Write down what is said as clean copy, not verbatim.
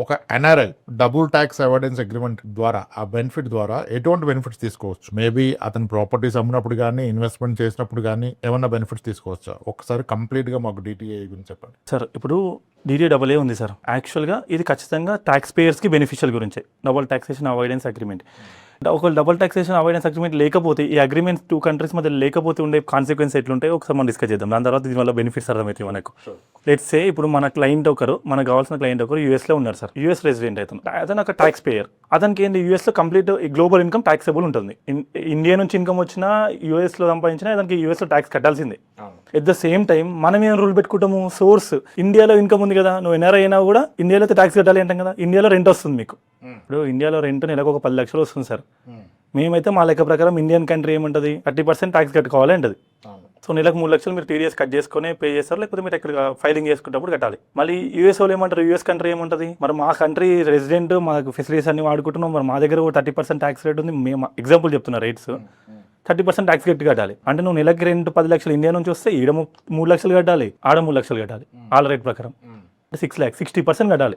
ఒక NRI double tax avoidance agreement ద్వారా ఆ బెనిఫిట్ ద్వారా ఎటువంటి బెనిఫిట్స్ తీసుకోవచ్చు? మేబీ అతను ప్రాపర్టీస్ అమ్మినప్పుడు కానీ ఇన్వెస్ట్మెంట్ చేసినప్పుడు కానీ ఏమన్నా బెనిఫిట్స్ తీసుకోవచ్చా? ఒకసారి కంప్లీట్ గా మాకు డిటిఏ గురించి చెప్పండి సార్. ఇప్పుడు DDAA ఉంది సార్. యాక్చువల్గా ఇది ఖచ్చితంగా ట్యాక్స్ పేయర్స్కి బెనిఫిషియల్ గురించే, డబుల్ ట్యాక్సేషన్ అవాయిడెన్స్ అగ్రిమెంట్. ఒకవేళ డబుల్ ట్యాక్సేషన్ అవాయిడెన్స్ అగ్రిమెంట్ లేకపోతే, ఈ అగ్రిమెంట్స్ 2 కంట్రీస్ మధ్య లేకపోతే ఉండే కాన్సిక్వెన్స్ ఎట్లుంటాయో ఒకసారి మనం డిస్కస్ చేద్దాం. దాని తర్వాత దీనివల్ల బెనిఫిట్స్ అర్థమవుతాయి మనకు. లెట్స్ సే ఇప్పుడు మన క్లయింట్ ఒకరు, మనకు కావాల్సిన క్లయింట్ ఒకరు యూఎస్లో ఉన్నారు సార్. యూఎస్ రెసిడెంట్ అతను ఒక ట్యాక్స్ పేయర్. అతనికి ఏంటి, యూఎస్లో కంప్లీట్ గ్లోబల్ ఇన్కమ్ ట్యాక్సేబుల్ ఉంటుంది. ఇండియా నుంచి ఇన్కమ్ వచ్చినా యూఎస్లో సంపాదించినా అతనికి యూఎస్లో ట్యాక్స్ కట్టాల్సిందే. ఎట్ ద సేమ్ టైం మనం ఏం రూల్ పెట్టుకుంటాము, సోర్స్ ఇండియాలో ఇన్కమ్ ఉంది కదా, నువ్వు ఎన్ఆర్ఐ అయినా కూడా ఇండియాలో అయితే ట్యాక్స్ కట్టాలి అంటాం కదా. ఇండియాలో రెంట్ వస్తుంది మీకు. ఇప్పుడు ఇండియాలో రెంట్ నెలకు ఒక 10 లక్షలు వస్తుంది సార్. మేమైతే మా లెక్క ప్రకారం ఇండియన్ కంట్రీ ఏముంటుంది, 30% ట్యాక్స్ కట్టుకోవాలి అంటది. సో నెలకు 3 లక్షలు మీరు TDS కట్ చేసుకుని పే చేస్తారు, లేకపోతే మీరు ఎక్కడ ఫైలింగ్ చేసుకున్నప్పుడు కట్టాలి. మళ్ళీ యూఎస్ వాళ్ళు ఏమంటారు, యూఎస్ కంట్రీ ఏముంటుంది, మరి మా కంట్రీ రెసిడెంట్ మాకు ఫెసిలిటీస్ అన్ని వాడుకుంటున్నాం, మరి మా దగ్గర 30% ట్యాక్స్ రేట్ ఉంది. మేము ఎగ్జాంపుల్ చెప్తున్నా, రేట్స్ 30% ట్యాక్స్ కట్టాలి అంటే నువ్వు నెలకి రెంట్ 10 లక్షలు ఇండియా నుంచి వస్తే ఈడ 3 లక్షలు కట్టాలి, ఆడ 3 లక్షలు కట్టాలి. వాళ్ళ రేట్ ప్రకారం 6 lakhs 60% కట్టాలి.